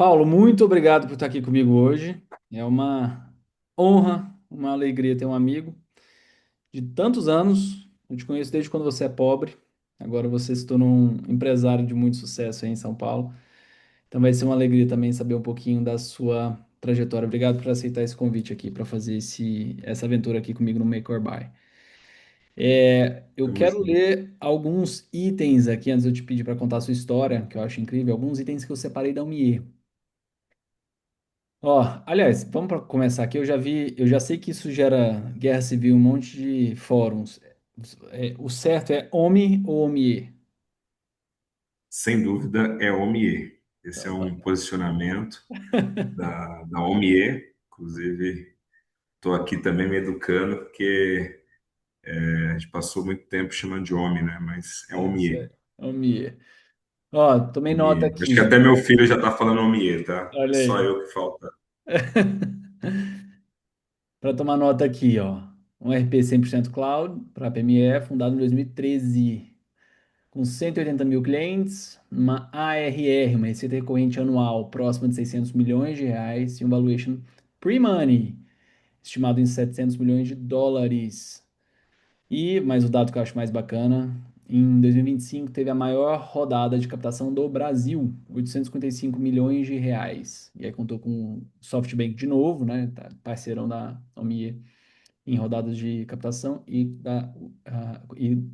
Paulo, muito obrigado por estar aqui comigo hoje. É uma honra, uma alegria ter um amigo de tantos anos. Eu te conheço desde quando você é pobre. Agora você se tornou um empresário de muito sucesso aí em São Paulo. Então vai ser uma alegria também saber um pouquinho da sua trajetória. Obrigado por aceitar esse convite aqui para fazer essa aventura aqui comigo no Make or Buy. Eu Tamo quero junto. ler alguns itens aqui antes de eu te pedir para contar a sua história, que eu acho incrível, alguns itens que eu separei da UMIE. Ó, aliás, vamos para começar aqui. Eu já sei que isso gera guerra civil, um monte de fóruns. O certo é OMI ou OMIE? Sem dúvida, é OMIE. Esse é Então, um bacana. posicionamento da OMIE. Inclusive, estou aqui também me educando, porque a gente passou muito tempo chamando de OMI, né? Mas é É isso OMIE. aí, OMIE. Ó, tomei nota OMIE. Acho que aqui. até meu filho já está falando OMIE, tá? Olha Só aí. eu que falta. Para tomar nota aqui, ó. Um RP 100% Cloud para PME, fundado em 2013, com 180 mil clientes, uma ARR, uma receita recorrente anual próxima de 600 milhões de reais e um valuation pre-money estimado em 700 milhões de dólares. E, mais o dado que eu acho mais bacana, em 2025 teve a maior rodada de captação do Brasil, 855 milhões de reais. E aí contou com o SoftBank de novo, né, parceirão da Omie em rodadas de captação e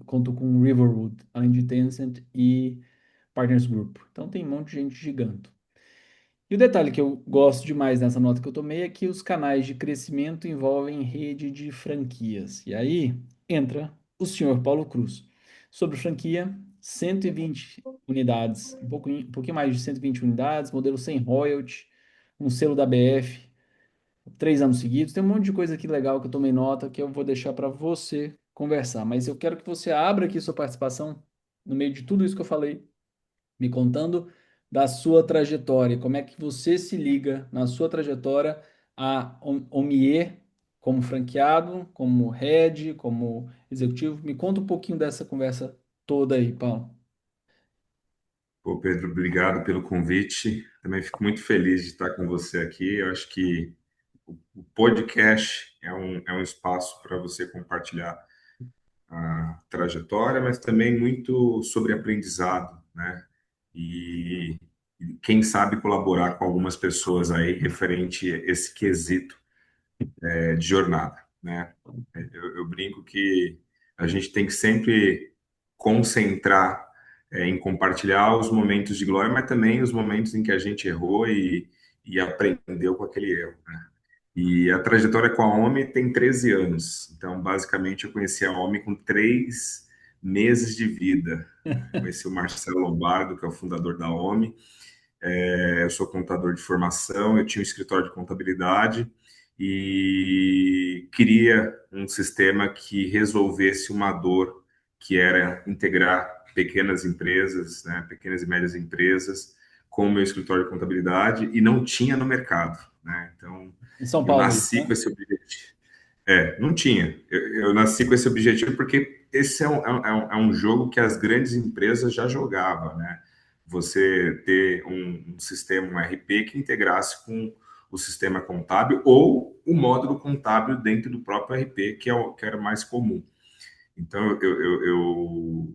contou com o Riverwood, além de Tencent e Partners Group. Então tem um monte de gente gigante. E o detalhe que eu gosto demais nessa nota que eu tomei é que os canais de crescimento envolvem rede de franquias. E aí entra o senhor Paulo Cruz. Sobre franquia, 120 unidades, um pouquinho mais de 120 unidades, modelo sem royalty, um selo da BF, 3 anos seguidos. Tem um monte de coisa aqui legal que eu tomei nota que eu vou deixar para você conversar. Mas eu quero que você abra aqui sua participação no meio de tudo isso que eu falei me contando da sua trajetória, como é que você se liga na sua trajetória a Omie como franqueado, como head, como executivo. Me conta um pouquinho dessa conversa toda aí, Paulo. Pô, Pedro, obrigado pelo convite. Também fico muito feliz de estar com você aqui. Eu acho que o podcast é um espaço para você compartilhar a trajetória, mas também muito sobre aprendizado, né? E, e quem sabe colaborar com algumas pessoas aí referente a esse quesito de jornada, né? Eu brinco que a gente tem que sempre concentrar em compartilhar os momentos de glória, mas também os momentos em que a gente errou e aprendeu com aquele erro, né? E a trajetória com a OMI tem 13 anos. Então, basicamente, eu conheci a OMI com 3 meses de vida, né? Conheci o Marcelo Lombardo, que é o fundador da OMI. Eu sou contador de formação, eu tinha um escritório de contabilidade e queria um sistema que resolvesse uma dor que era integrar pequenas empresas, né, pequenas e médias empresas, com o meu escritório de contabilidade e não tinha no mercado, né? Então, Em São eu Paulo, isso, nasci né? com esse objetivo. Não tinha. Eu nasci com esse objetivo porque esse é um jogo que as grandes empresas já jogavam, né? Você ter um sistema, um RP que integrasse com o sistema contábil ou o módulo contábil dentro do próprio RP, que era mais comum. Então, eu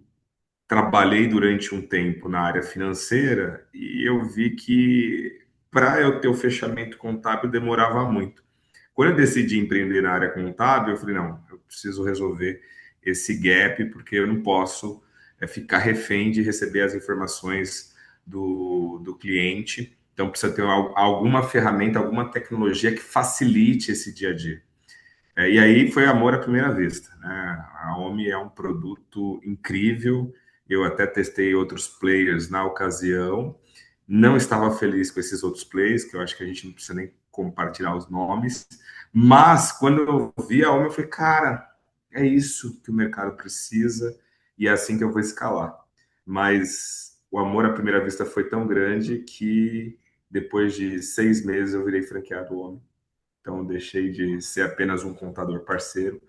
trabalhei durante um tempo na área financeira e eu vi que para eu ter o fechamento contábil demorava muito. Quando eu decidi empreender na área contábil, eu falei, não, eu preciso resolver esse gap, porque eu não posso ficar refém de receber as informações do cliente. Então, precisa ter alguma ferramenta, alguma tecnologia que facilite esse dia a dia. E aí foi amor à primeira vista, né? A OMI é um produto incrível. Eu até testei outros players na ocasião. Não estava feliz com esses outros players, que eu acho que a gente não precisa nem compartilhar os nomes. Mas quando eu vi a OMI, eu falei, cara, é isso que o mercado precisa e é assim que eu vou escalar. Mas o amor à primeira vista foi tão grande que depois de 6 meses eu virei franqueado OMI. Então, deixei de ser apenas um contador parceiro,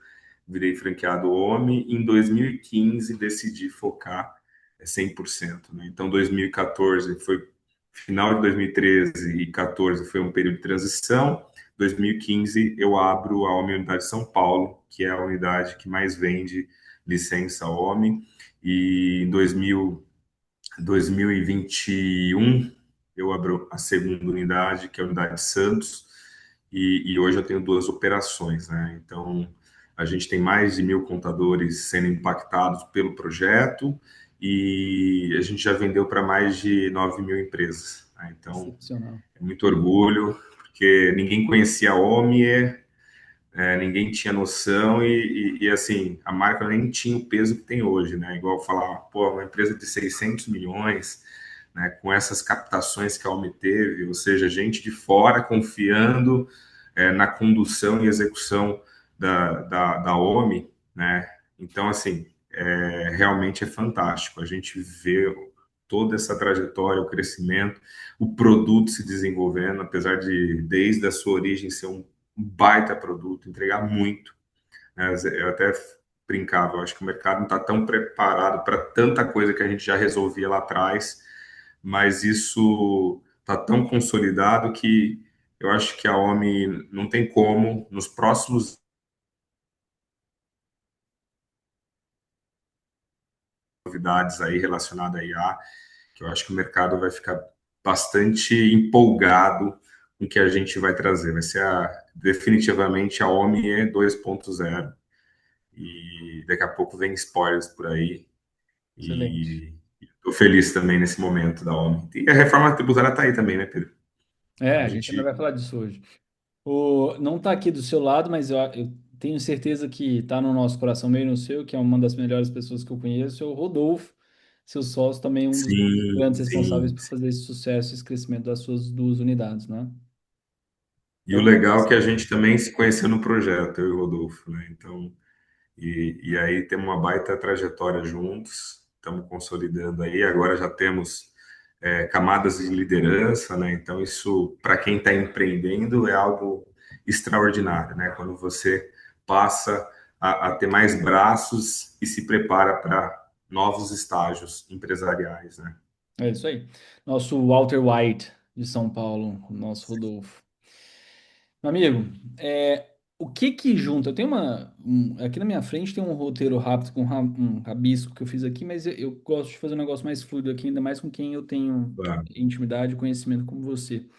virei franqueado OMI. Em 2015, decidi focar 100%, né? Então, 2014 foi. final de 2013 e 14 foi um período de transição. 2015 eu abro a OMI Unidade de São Paulo, que é a unidade que mais vende licença OMI. E em 2021 eu abro a segunda unidade, que é a unidade de Santos, e hoje eu tenho duas operações, né? Então, a gente tem mais de 1.000 contadores sendo impactados pelo projeto e a gente já vendeu para mais de 9.000 empresas, né? Então, Excepcional. é muito orgulho, porque ninguém conhecia a Omie, ninguém tinha noção assim, a marca nem tinha o peso que tem hoje, né? Igual falar, pô, uma empresa de 600 milhões, né, com essas captações que a Omni teve, ou seja, gente de fora confiando na condução e execução da OMI, né? Então, assim, realmente é fantástico. A gente vê toda essa trajetória, o crescimento, o produto se desenvolvendo, apesar de, desde a sua origem, ser um baita produto, entregar muito, né? Eu até brincava, eu acho que o mercado não está tão preparado para tanta coisa que a gente já resolvia lá atrás, mas isso está tão consolidado que eu acho que a OMI não tem como, nos próximos novidades aí relacionadas à IA, que eu acho que o mercado vai ficar bastante empolgado com o que a gente vai trazer. Vai ser definitivamente a OMI 2.0. E daqui a pouco vem spoilers por aí. Excelente. E estou feliz também nesse momento da OMI. E a reforma tributária está aí também, né, Pedro? É, A a gente ainda vai gente. falar disso hoje. Não está aqui do seu lado, mas eu tenho certeza que está no nosso coração, meio no seu, que é uma das melhores pessoas que eu conheço, é o Rodolfo, seu sócio, também um dos Sim, grandes responsáveis sim, por sim. fazer esse sucesso, esse crescimento das suas duas unidades, né? E o Então, vamos legal é que a nessa. gente também se conheceu no projeto, eu e o Rodolfo, né? Então, e aí temos uma baita trajetória juntos, estamos consolidando aí, agora já temos camadas de liderança, né? Então, isso, para quem está empreendendo, é algo extraordinário, né? Quando você passa a ter mais braços e se prepara para novos estágios empresariais, né? É isso aí. Nosso Walter White, de São Paulo, o nosso Rodolfo. Meu amigo, o que que junta? Eu tenho aqui na minha frente tem um roteiro rápido com um rabisco que eu fiz aqui, mas eu gosto de fazer um negócio mais fluido aqui, ainda mais com quem eu tenho Claro. intimidade e conhecimento como você. O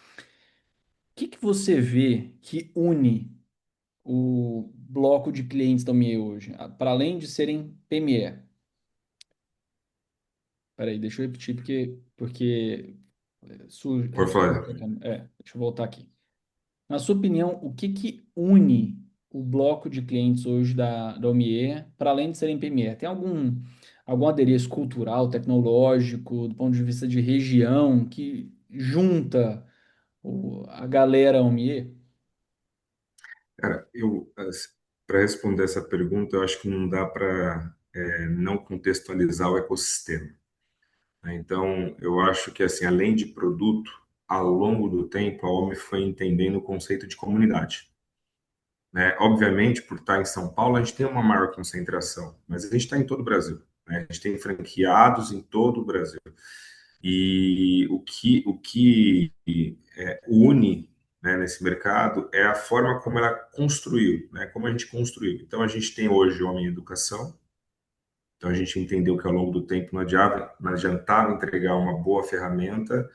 que que você vê que une o bloco de clientes da ME hoje, para além de serem PME? Peraí, deixa eu repetir porque Por sumiu favor. pra câmera. Deixa eu voltar aqui. Na sua opinião, o que que une o bloco de clientes hoje da OMIE, para além de serem PME? Tem algum adereço cultural, tecnológico, do ponto de vista de região, que junta a galera OMIE? Cara, para responder essa pergunta, eu acho que não dá para não contextualizar o ecossistema, né? Então, eu acho que, assim, além de produto, ao longo do tempo, a OMI foi entendendo o conceito de comunidade, né? Obviamente, por estar em São Paulo, a gente tem uma maior concentração, mas a gente está em todo o Brasil, né? A gente tem franqueados em todo o Brasil. E o que une, né, nesse mercado é a forma como ela construiu, né? Como a gente construiu. Então, a gente tem hoje o Homem Educação. Então, a gente entendeu que ao longo do tempo não adiantava entregar uma boa ferramenta,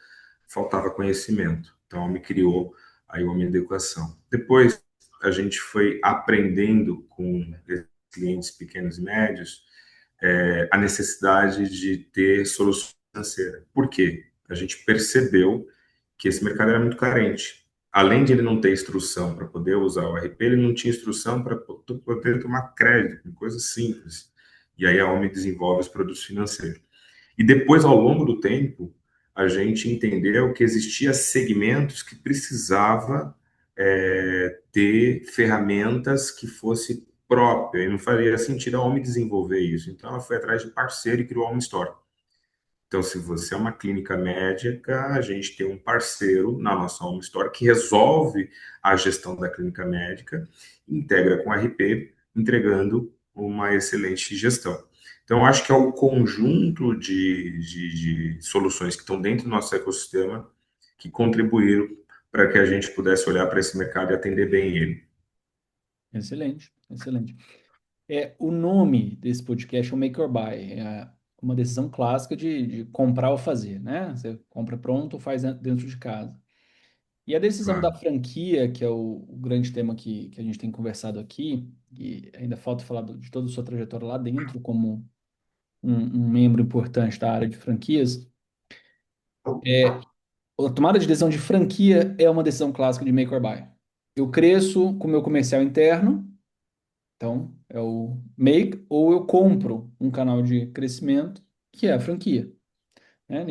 faltava conhecimento. Então, me criou aí o Homem Educação. Depois, a gente foi aprendendo com clientes pequenos e médios a necessidade de ter solução financeira. Por quê? A gente percebeu que esse mercado era muito carente. Além de ele não ter instrução para poder usar o RP, ele não tinha instrução para poder tomar crédito, coisas simples. E aí a OMI desenvolve os produtos financeiros. E depois, ao longo do tempo, a gente entendeu que existia segmentos que precisava ter ferramentas que fosse própria, e não faria sentido a OMI desenvolver isso. Então, ela foi atrás de parceiro e criou a OMI Store. Então, se você é uma clínica médica, a gente tem um parceiro na nossa Home Store que resolve a gestão da clínica médica, integra com o RP, entregando uma excelente gestão. Então, eu acho que é o conjunto de soluções que estão dentro do nosso ecossistema que contribuíram para que a gente pudesse olhar para esse mercado e atender bem ele. Excelente, excelente. O nome desse podcast é o Make or Buy. É uma decisão clássica de comprar ou fazer, né? Você compra pronto ou faz dentro de casa. E a decisão da Claro. franquia, que é o grande tema que a gente tem conversado aqui, e ainda falta falar de toda a sua trajetória lá dentro, como um membro importante da área de franquias, a tomada de decisão de franquia é uma decisão clássica de make or buy. Eu cresço com o meu comercial interno, então é o make, ou eu compro um canal de crescimento, que é a franquia. Né?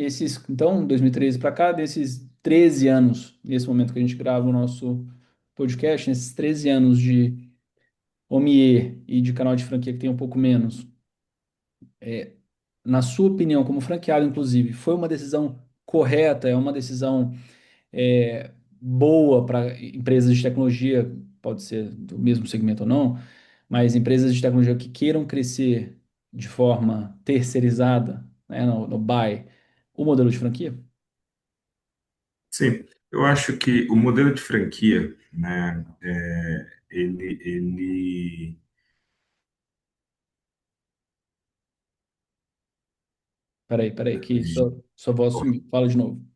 Então, 2013 para cá, desses 13 anos, nesse momento que a gente grava o nosso podcast, nesses 13 anos de OMIE e de canal de franquia que tem um pouco menos, na sua opinião, como franqueado, inclusive, foi uma decisão correta, é uma decisão boa para empresas de tecnologia, pode ser do mesmo segmento ou não, mas empresas de tecnologia que queiram crescer de forma terceirizada, né, no buy, o modelo de franquia? Sim, eu acho que o modelo de franquia, né, ele Peraí, que sua voz sumiu. Fala de novo.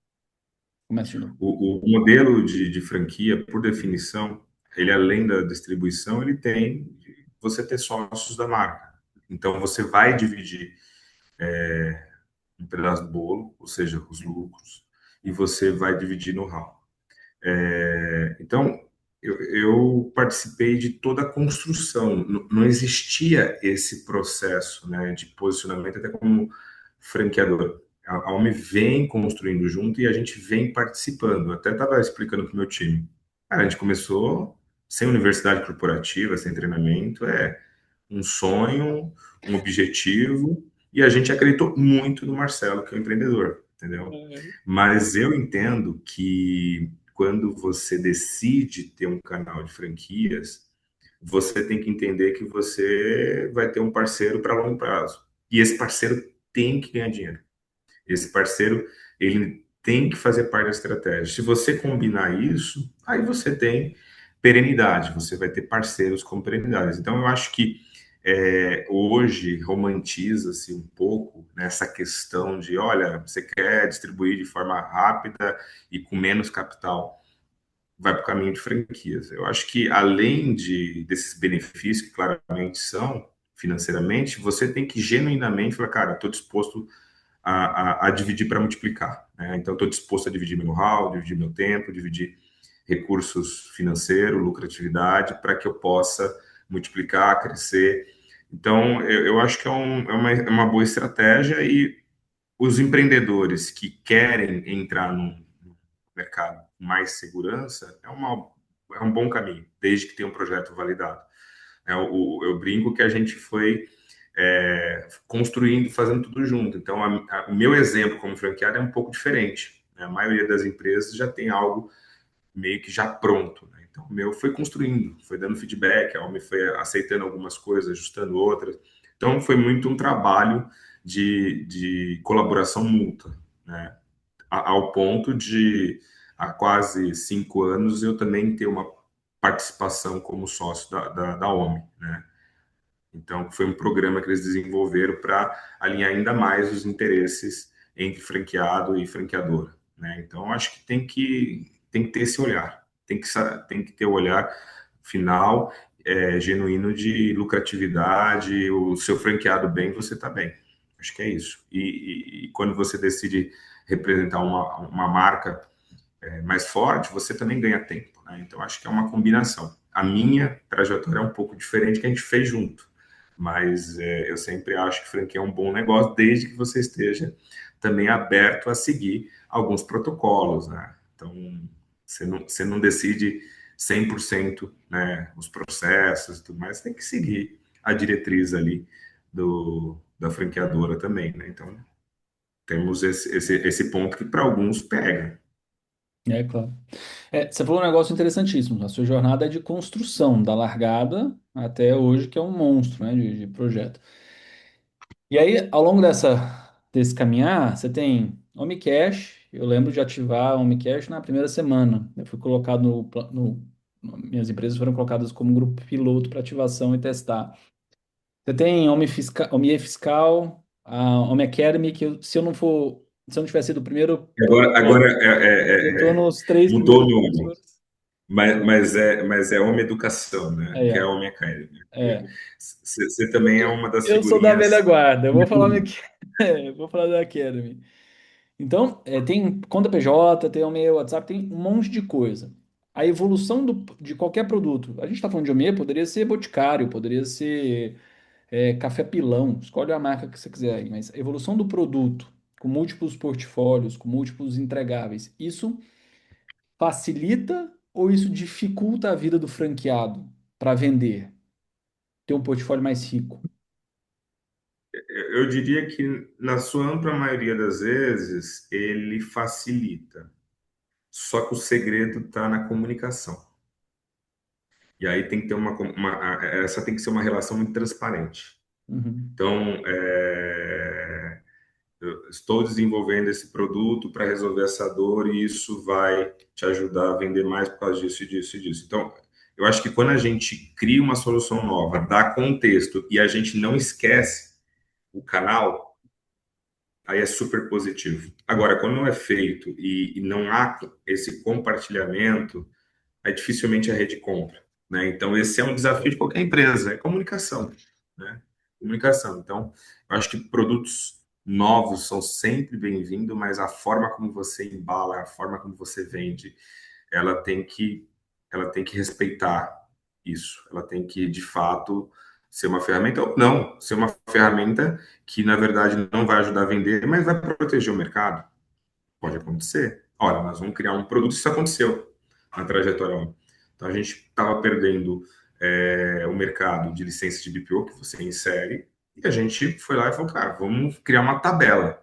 Começa de novo. o modelo de franquia, por definição, ele além da distribuição, ele tem você ter sócios da marca. Então você vai dividir um pedaço do bolo, ou seja, os lucros, e você vai dividir know-how. Então, eu participei de toda a construção. Não existia esse processo, né, de posicionamento até como franqueador. A OMI vem construindo junto e a gente vem participando. Eu até estava explicando para o meu time. Cara, a gente começou sem universidade corporativa, sem treinamento, um sonho, um objetivo, e a gente acreditou muito no Marcelo, que é o empreendedor, entendeu? Mas eu entendo que quando você decide ter um canal de franquias, você tem que entender que você vai ter um parceiro para longo prazo. E esse parceiro tem que ganhar dinheiro. Esse parceiro, ele tem que fazer parte da estratégia. Se você combinar isso, aí você tem perenidade, você vai ter parceiros com perenidade. Então, eu acho que hoje romantiza-se um pouco nessa questão de, olha, você quer distribuir de forma rápida e com menos capital, vai para o caminho de franquias. Eu acho que além desses benefícios que claramente são financeiramente, você tem que genuinamente falar, cara, estou disposto a dividir para multiplicar. Né? Então, estou disposto a dividir meu know-how, dividir meu tempo, dividir recursos financeiros, lucratividade, para que eu possa multiplicar, crescer. Então, eu acho que é uma boa estratégia e os empreendedores que querem entrar no mercado com mais segurança é um bom caminho, desde que tenha um projeto validado. Eu brinco que a gente foi construindo, fazendo tudo junto. Então, o meu exemplo como franqueado é um pouco diferente. Né? A maioria das empresas já tem algo meio que já pronto. Né? Então, o meu foi construindo, foi dando feedback, a Alme foi aceitando algumas coisas, ajustando outras. Então, foi muito um trabalho de colaboração mútua, né? Ao ponto de, há quase 5 anos, eu também ter uma participação como sócio da OMI, né? Então, foi um programa que eles desenvolveram para alinhar ainda mais os interesses entre franqueado e franqueadora, né? Então, acho que tem que ter esse olhar, tem que ter o olhar final, genuíno de lucratividade, o seu franqueado bem, você está bem. Acho que é isso. E quando você decide representar uma marca mais forte, você também ganha tempo, né? Então, acho que é uma combinação. A minha trajetória é um pouco diferente que a gente fez junto, mas eu sempre acho que franquia é um bom negócio, desde que você esteja também aberto a seguir alguns protocolos, né? Então, você não decide 100%, né, os processos e tudo mais, você tem que seguir a diretriz ali da franqueadora também, né? Então, temos esse ponto que para alguns pega. É, claro. Você falou um negócio interessantíssimo. A sua jornada é de construção, da largada até hoje, que é um monstro, né, de projeto. E aí, ao longo desse caminhar, você tem Omnicache. Eu lembro de ativar o Omnicache na primeira semana. Eu fui colocado minhas empresas foram colocadas como grupo piloto para ativação e testar. Você tem Omni Fiscal, a Omni Academy, se eu não for, se eu não tivesse sido o primeiro Agora produtor, eu estou nos três mudou o primeiros nome, sponsors. É, mas é Home Educação, né? Que é a é, Home Academy. é. Você também é uma das Eu sou da velha figurinhas. guarda. Eu vou falar, vou falar da Academy. Então, tem conta PJ, tem o meu WhatsApp, tem um monte de coisa. A evolução de qualquer produto. A gente está falando de OME, poderia ser Boticário, poderia ser Café Pilão, escolhe a marca que você quiser aí, mas a evolução do produto, com múltiplos portfólios, com múltiplos entregáveis, isso facilita ou isso dificulta a vida do franqueado para vender, ter um portfólio mais rico? Eu diria que, na sua ampla maioria das vezes, ele facilita. Só que o segredo está na comunicação. E aí tem que ter essa tem que ser uma relação muito transparente. Uhum. Então, eu estou desenvolvendo esse produto para resolver essa dor e isso vai te ajudar a vender mais por causa disso, e disso e disso. Então, eu acho que quando a gente cria uma solução nova, dá contexto e a gente não esquece o canal, aí é super positivo. Agora, quando não é feito e não há esse compartilhamento, aí dificilmente a rede compra, né? Então, esse é um desafio de qualquer empresa, é comunicação, né? Comunicação. Então, eu acho que produtos novos são sempre bem-vindos, mas a forma como você embala, a forma como você vende, ela tem que, ela tem que respeitar isso. Ela tem que, de fato, ser uma ferramenta, ou não, ser uma ferramenta que, na verdade, não vai ajudar a vender, mas vai proteger o mercado. Pode acontecer. Olha, nós vamos criar um produto, isso aconteceu na trajetória. Então, a gente estava perdendo o mercado de licença de BPO que você insere, e a gente foi lá e falou, cara, vamos criar uma tabela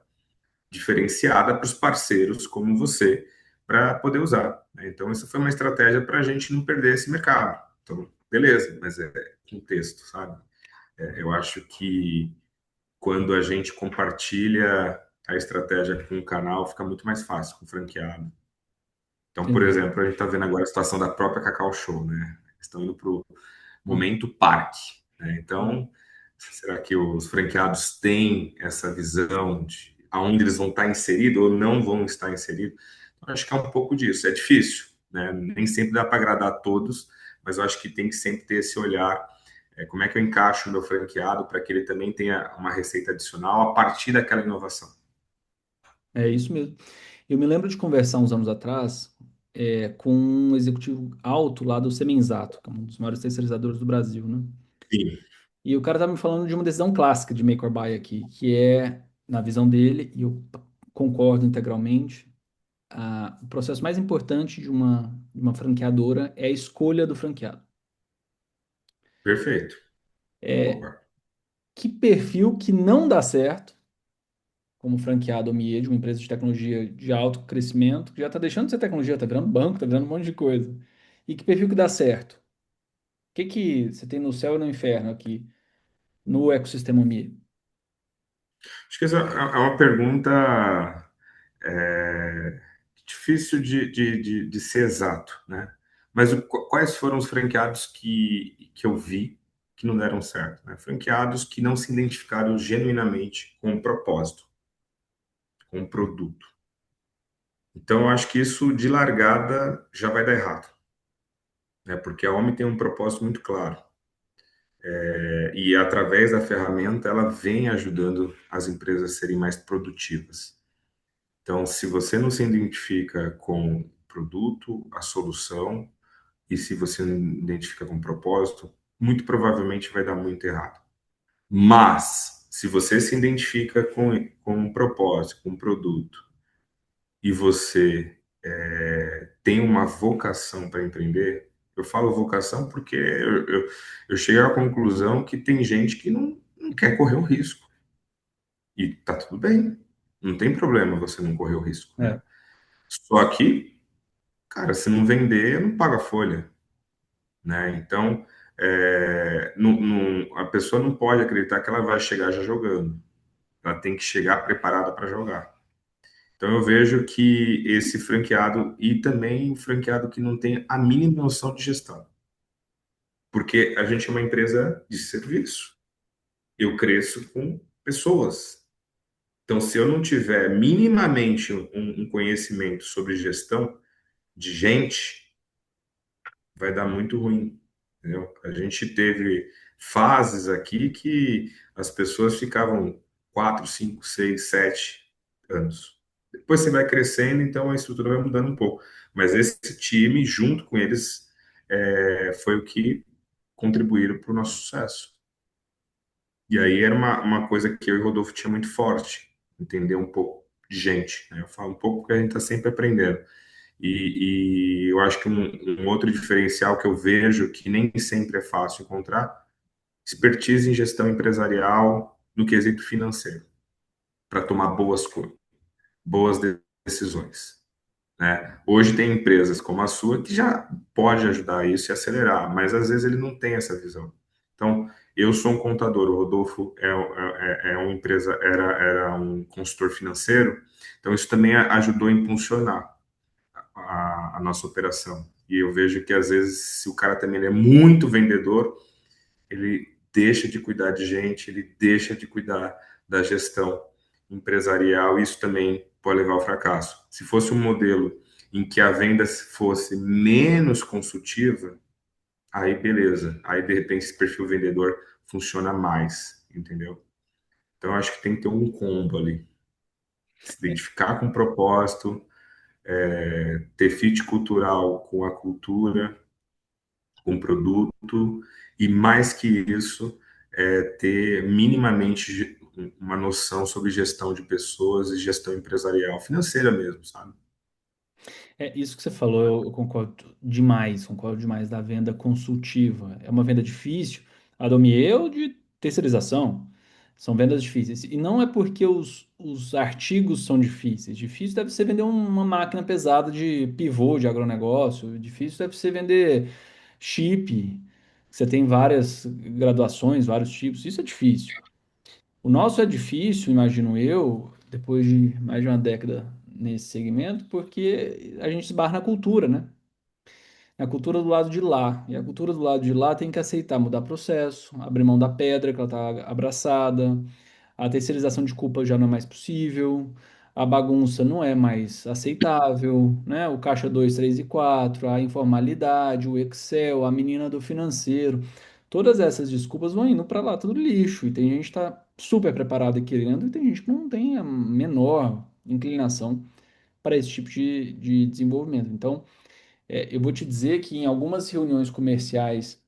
diferenciada para os parceiros como você, para poder usar, né? Então, essa foi uma estratégia para a gente não perder esse mercado. Então, beleza, mas é contexto, sabe? Eu acho que quando a gente compartilha a estratégia com o canal, fica muito mais fácil com o franqueado. Então, por Entendi. exemplo, a gente está vendo agora a situação da própria Cacau Show, né? Estão indo para o Hum. momento parque, né? Então, será que os franqueados têm essa visão de aonde eles vão estar inseridos ou não vão estar inseridos? Eu acho que é um pouco disso. É difícil, né? Nem sempre dá para agradar a todos, mas eu acho que tem que sempre ter esse olhar. Como é que eu encaixo o meu franqueado para que ele também tenha uma receita adicional a partir daquela inovação? É isso mesmo. Eu me lembro de conversar uns anos atrás com um executivo alto lá do Semenzato, que é um dos maiores terceirizadores do Brasil, né? Sim, E o cara estava me falando de uma decisão clássica de make or buy aqui, que é, na visão dele, e eu concordo integralmente, o processo mais importante de uma franqueadora é a escolha do franqueado. perfeito. Concordo. Que perfil que não dá certo, como franqueado ou MIE de uma empresa de tecnologia de alto crescimento, que já está deixando de ser tecnologia, está virando banco, está virando um monte de coisa. E que perfil que dá certo? O que que você tem no céu e no inferno aqui, no ecossistema MIE? Acho que essa é uma pergunta é, difícil de ser exato, né? Mas quais foram os franqueados que eu vi que não deram certo, né? Franqueados que não se identificaram genuinamente com o propósito, com o produto. Então, eu acho que isso de largada já vai dar errado, né? Porque a OMI tem um propósito muito claro. E através da ferramenta, ela vem ajudando as empresas a serem mais produtivas. Então, se você não se identifica com o produto, a solução, e se você não identifica com o propósito, muito provavelmente vai dar muito errado. Mas, se você se identifica com um propósito, com um produto, e você tem uma vocação para empreender, eu falo vocação porque eu chego à conclusão que tem gente que não quer correr o risco. E tá tudo bem, não tem problema você não correr o risco, É, né? Só que, cara, se não vender, não paga folha, né? Então, a pessoa não pode acreditar que ela vai chegar já jogando. ela tem que chegar preparada para jogar. Então eu vejo que esse franqueado e também o franqueado que não tem a mínima noção de gestão, porque a gente é uma empresa de serviço. Eu cresço com pessoas. Então, se eu não tiver minimamente um conhecimento sobre gestão de gente, vai dar muito ruim, entendeu? A gente teve fases aqui que as pessoas ficavam 4, 5, 6, 7 anos. Depois você vai crescendo, então a estrutura vai mudando um pouco. Mas esse time, junto com eles, foi o que contribuíram para o nosso sucesso. E aí era uma coisa que eu e o Rodolfo tinha muito forte, entender um pouco de gente, né? Eu falo um pouco porque a gente está sempre aprendendo. E eu acho que um outro diferencial que eu vejo, que nem sempre é fácil encontrar, expertise em gestão empresarial no quesito financeiro, para tomar boas decisões, né? Hoje tem empresas como a sua que já pode ajudar isso e acelerar, mas às vezes ele não tem essa visão. Então, eu sou um contador, o Rodolfo é uma empresa, era um consultor financeiro, então isso também ajudou a impulsionar a nossa operação. E eu vejo que às vezes, se o cara também é muito vendedor, ele deixa de cuidar de gente, ele deixa de cuidar da gestão empresarial, e isso também pode levar ao fracasso. Se fosse um modelo em que a venda fosse menos consultiva, aí beleza, aí de repente esse perfil vendedor funciona mais, entendeu? Então acho que tem que ter um combo ali, se identificar com o propósito, ter fit cultural com a cultura, com o produto, e mais que isso, ter minimamente uma noção sobre gestão de pessoas e gestão empresarial, financeira mesmo, sabe? É isso que você falou, eu concordo demais da venda consultiva. É uma venda difícil, a do Miel de terceirização. São vendas difíceis. E não é porque os artigos são difíceis. Difícil deve ser vender uma máquina pesada de pivô de agronegócio. Difícil deve ser vender chip. Você tem várias graduações, vários tipos. Isso é difícil. O nosso é difícil, imagino eu, depois de mais de uma década nesse segmento, porque a gente esbarra na cultura, né? Na cultura do lado de lá. E a cultura do lado de lá tem que aceitar mudar processo, abrir mão da pedra que ela está abraçada, a terceirização de culpa já não é mais possível, a bagunça não é mais aceitável, né? O caixa 2, 3 e 4, a informalidade, o Excel, a menina do financeiro. Todas essas desculpas vão indo para lá, tudo lixo. E tem gente que está super preparada e querendo, e tem gente que não tem a menor inclinação para esse tipo de desenvolvimento. Então, eu vou te dizer que em algumas reuniões comerciais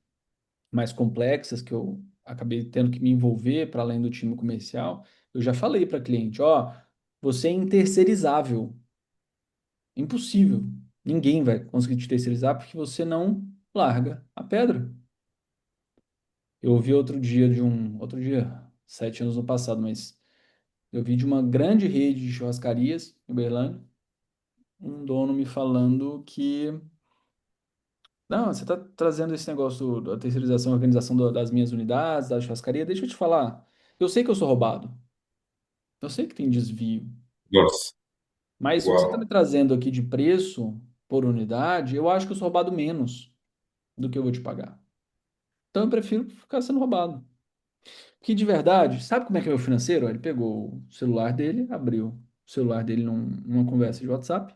mais complexas, que eu acabei tendo que me envolver para além do time comercial, eu já falei para cliente, ó, você é interceirizável. Impossível. Ninguém vai conseguir te terceirizar porque você não larga a pedra. Eu ouvi outro dia, 7 anos no passado, mas eu vi de uma grande rede de churrascarias em Uberlândia, um dono me falando que não, você está trazendo esse negócio da terceirização, organização das minhas unidades, da churrascaria. Deixa eu te falar. Eu sei que eu sou roubado. Eu sei que tem desvio. Nossa, Mas se você está me igual. trazendo aqui de preço por unidade, eu acho que eu sou roubado menos do que eu vou te pagar. Então eu prefiro ficar sendo roubado. Que de verdade, sabe como é que é o meu financeiro? Ele pegou o celular dele, abriu o celular dele numa conversa de WhatsApp,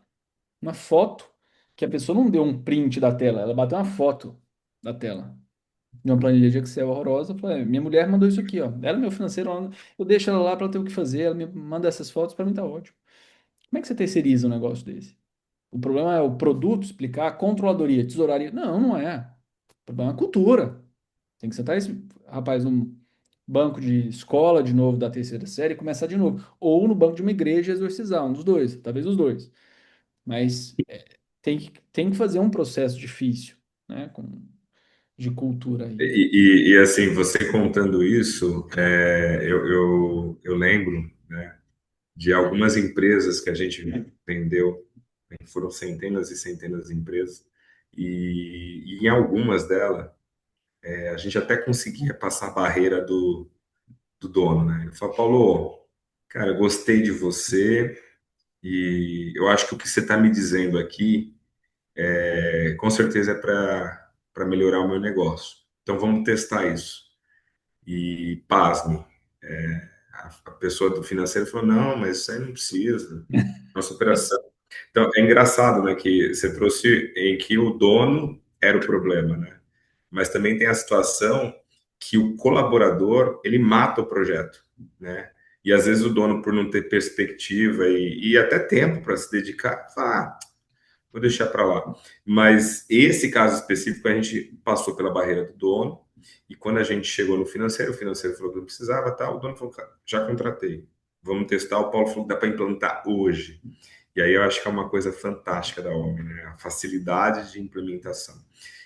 uma foto, que a pessoa não deu um print da tela, ela bateu uma foto da tela. De uma planilha de Excel horrorosa. Eu falei, minha mulher mandou isso aqui, ó. Ela é meu financeiro, eu deixo ela lá para ela ter o que fazer, ela me manda essas fotos, para mim tá ótimo. Como é que você terceiriza um negócio desse? O problema é o produto explicar, controladoria, tesouraria. Não, não é. O problema é a cultura. Tem que sentar esse rapaz num banco de escola de novo da terceira série e começar de novo. Ou no banco de uma igreja e exorcizar, um dos dois, talvez os dois. Mas tem que fazer um processo difícil, né? De cultura aí. E, assim, você contando isso, eu lembro, né, de algumas empresas que a gente vendeu, né, foram centenas e centenas de empresas, e em algumas delas, a gente até conseguia passar a barreira do dono, né? Ele falou, Paulo, Cara, eu gostei de você e eu acho que o que você está me dizendo aqui, com certeza é para melhorar o meu negócio. Então vamos testar isso. E pasme, a pessoa do financeiro falou, não, mas isso aí não precisa. Nossa operação. Então é engraçado, né, que você trouxe em que o dono era o problema, né? Mas também tem a situação que o colaborador ele mata o projeto, né? E às vezes o dono, por não ter perspectiva e até tempo para se dedicar, fala, vou deixar para lá. Mas esse caso específico a gente passou pela barreira do dono e quando a gente chegou no financeiro, o financeiro falou que não precisava, tá? O dono falou, cara, já contratei. Vamos testar. O Paulo falou que dá para implantar hoje. E aí eu acho que é uma coisa fantástica da OMI, né? A facilidade de implementação.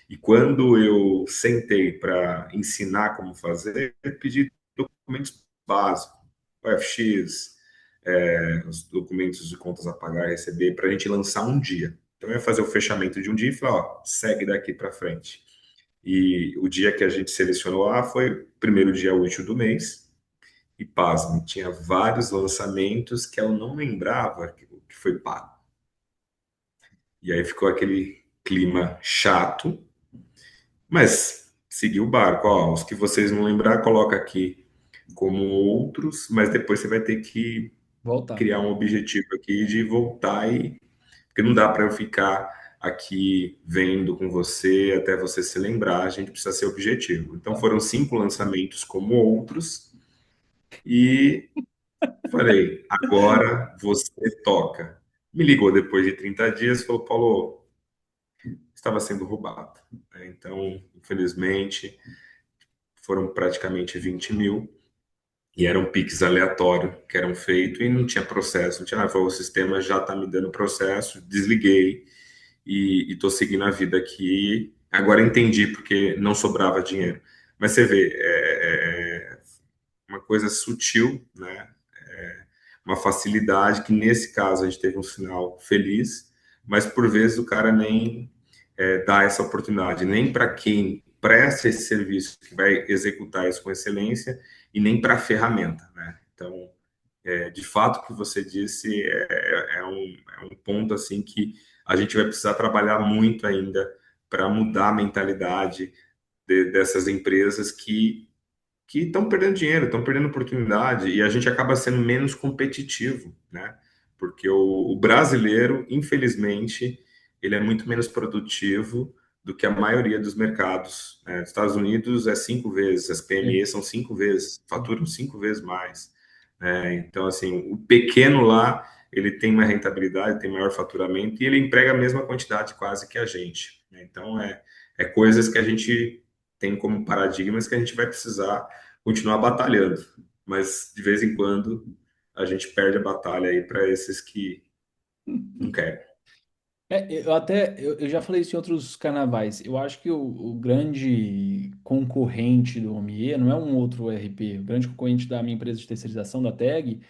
E quando eu sentei para ensinar como fazer, eu pedi documentos básicos, o FX, os documentos de contas a pagar e receber, para a gente lançar um dia. Então eu ia fazer o fechamento de um dia e falar, ó, segue daqui para frente. E o dia que a gente selecionou lá foi o primeiro dia útil do mês. E pasme, tinha vários lançamentos que eu não lembrava que foi pago. E aí ficou aquele clima chato, mas seguiu o barco. Ó, os que vocês não lembrar, coloca aqui como outros, mas depois você vai ter que Voltar. criar um objetivo aqui de voltar e porque não dá para eu ficar aqui vendo com você até você se lembrar, a gente precisa ser objetivo. Então foram 5 lançamentos como outros e falei, agora você toca. Me ligou depois de 30 dias, falou, Paulo, estava sendo roubado, né? Então, infelizmente, foram praticamente 20 mil e eram piques aleatórios que eram feitos e não tinha processo. Não tinha, o sistema já está me dando processo, desliguei e estou seguindo a vida aqui. Agora entendi porque não sobrava dinheiro. Mas você vê, uma coisa sutil, né? Uma facilidade que nesse caso a gente teve um sinal feliz, mas por vezes o cara nem dá essa oportunidade, nem para quem presta esse serviço, que vai executar isso com excelência, e nem para a ferramenta, né? Então, de fato, o que você disse é um ponto assim que a gente vai precisar trabalhar muito ainda para mudar a mentalidade dessas empresas que estão perdendo dinheiro, estão perdendo oportunidade e a gente acaba sendo menos competitivo, né? Porque o brasileiro, infelizmente, ele é muito menos produtivo do que a maioria dos mercados, né? Os Estados Unidos é 5 vezes, as Sim. PMEs são 5 vezes, faturam 5 vezes mais, né? Então, assim, o pequeno lá, ele tem uma rentabilidade, tem maior faturamento e ele emprega a mesma quantidade quase que a gente, né? Então, é coisas que a gente tem como paradigmas que a gente vai precisar continuar batalhando. Mas de vez em quando a gente perde a batalha aí para esses que não querem. Eu já falei isso em outros carnavais. Eu acho que o grande concorrente do Omie não é um outro ERP. O grande concorrente da minha empresa de terceirização, da TAG,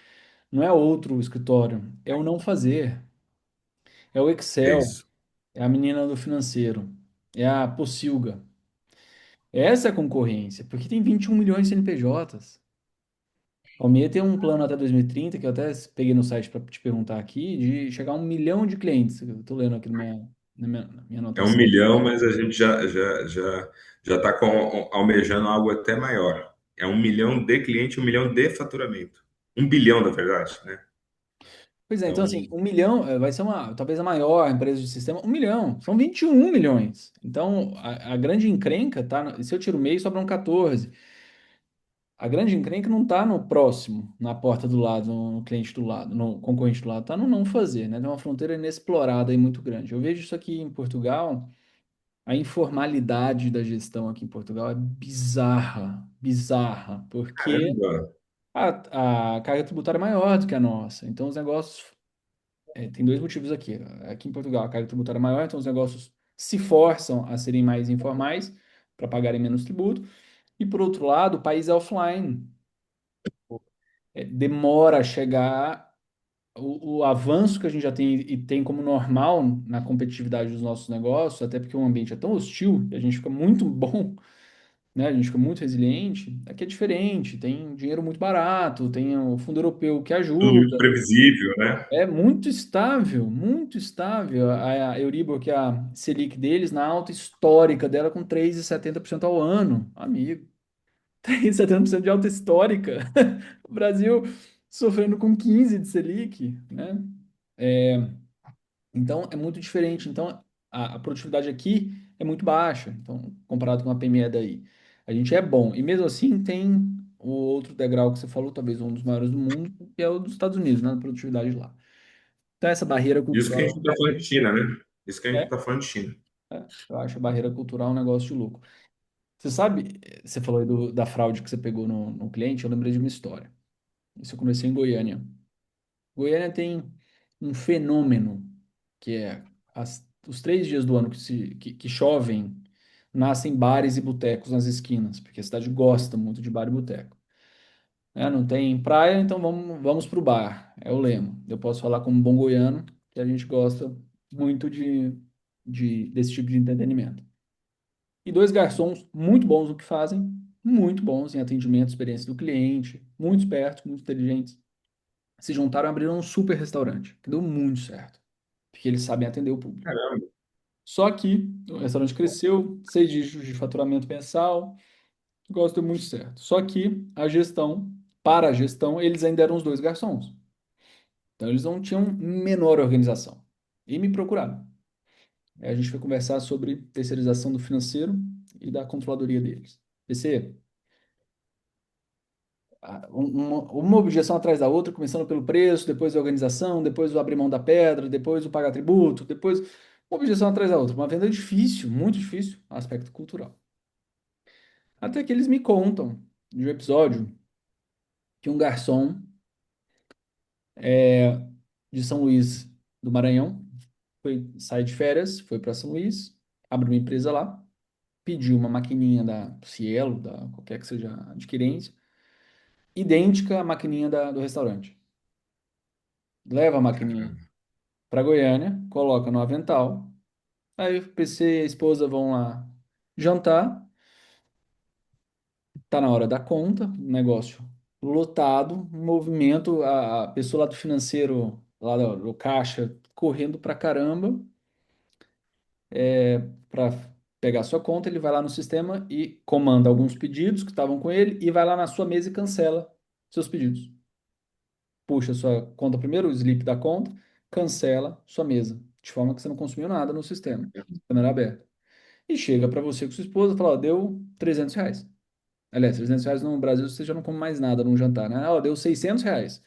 não é outro escritório. É o não fazer. É o É Excel. isso. É a menina do financeiro. É a Pocilga. Essa é a concorrência, porque tem 21 milhões de CNPJs. A Almeida tem um plano até 2030, que eu até peguei no site para te perguntar aqui, de chegar a 1 milhão de clientes. Eu estou lendo aqui na minha É um anotação. milhão, mas a gente já está almejando algo até maior. É 1 milhão de cliente, 1 milhão de faturamento. 1 bilhão, na verdade, né? Pois é, então assim, Então, 1 milhão vai ser talvez a maior empresa de sistema. 1 milhão, são 21 milhões. Então, a grande encrenca tá. Se eu tiro o meio, sobram 14. A grande encrenca não está no próximo, na porta do lado, no cliente do lado, no concorrente do lado, está no não fazer, né? Tem uma fronteira inexplorada e muito grande. Eu vejo isso aqui em Portugal. A informalidade da gestão aqui em Portugal é bizarra, bizarra, porque caramba, a carga tributária é maior do que a nossa. Então, os negócios. Tem dois motivos aqui. Aqui em Portugal, a carga tributária é maior, então os negócios se forçam a serem mais informais para pagarem menos tributo. E, por outro lado, o país é offline. Demora a chegar o avanço que a gente já tem e tem como normal na competitividade dos nossos negócios, até porque o ambiente é tão hostil e a gente fica muito bom. né? A gente fica muito resiliente. Aqui é diferente, tem dinheiro muito barato, tem o fundo europeu que Tudo muito ajuda. previsível, né? É muito estável, muito estável. A Euribor, que é a Selic deles, na alta histórica dela, com 3,70% ao ano. Amigo, 3,70% de alta histórica. O Brasil sofrendo com 15 de Selic, né? Então, é muito diferente. Então, a produtividade aqui é muito baixa. Então, comparado com a PME daí. A gente é bom. E mesmo assim, tem o outro degrau que você falou, talvez um dos maiores do mundo, que é o dos Estados Unidos, né? A produtividade lá. Então, essa barreira Isso que a gente cultural, está falando de China, né? Isso que a gente é, está falando de China. eu acho a barreira cultural um negócio de louco. Você sabe, você falou aí da fraude que você pegou no cliente, eu lembrei de uma história. Isso eu comecei em Goiânia. Goiânia tem um fenômeno que é os 3 dias do ano que chovem, nascem bares e botecos nas esquinas, porque a cidade gosta muito de bar e boteco. Né? Não tem praia, então vamos para o bar, é o lema. Eu posso falar como bom goiano que a gente gosta muito desse tipo de entretenimento. E dois garçons muito bons no que fazem, muito bons em atendimento, experiência do cliente, muito espertos, muito inteligentes, se juntaram e abriram um super restaurante, que deu muito certo, porque eles sabem atender o público. Caramba, Só que o restaurante cresceu, 6 dígitos de faturamento mensal, negócio deu muito certo. Só que para a gestão, eles ainda eram os dois garçons. Então eles não tinham menor organização. E me procuraram. Aí a gente foi conversar sobre terceirização do financeiro e da controladoria deles. PC, uma objeção atrás da outra, começando pelo preço, depois a organização, depois o abrir mão da pedra, depois o pagar tributo, depois uma objeção atrás da outra. Uma venda difícil, muito difícil, aspecto cultural. Até que eles me contam de um episódio que um garçom de São Luís do Maranhão sai de férias, foi para São Luís, abre uma empresa lá, pediu uma maquininha da Cielo, da qualquer que seja a adquirência, idêntica à maquininha do restaurante. Leva a maquininha caramba. para Goiânia, coloca no avental. Aí o PC e a esposa vão lá jantar, tá na hora da conta, negócio lotado, um movimento, a pessoa lá do financeiro, lá do caixa, correndo pra caramba, para pegar sua conta, ele vai lá no sistema e comanda alguns pedidos que estavam com ele e vai lá na sua mesa e cancela seus pedidos. Puxa sua conta primeiro, o slip da conta, cancela sua mesa, de forma que você não consumiu nada no sistema, câmera aberta. E chega para você com sua esposa e fala, ó, deu R$ 300. Aliás, R$ 300 no Brasil você já não come mais nada num jantar, né? Ó, deu R$ 600.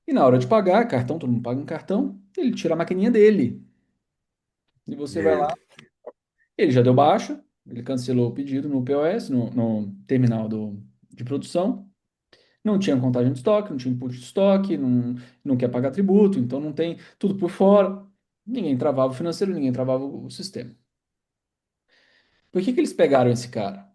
E na hora de pagar, cartão, todo mundo paga em cartão, ele tira a maquininha dele. E você vai Meu lá, Deus. ele já deu baixa, ele cancelou o pedido no POS, no terminal de produção, não tinha contagem de estoque, não tinha input de estoque, não quer pagar tributo, então não tem tudo por fora. Ninguém travava o financeiro, ninguém travava o sistema. Por que que eles pegaram esse cara?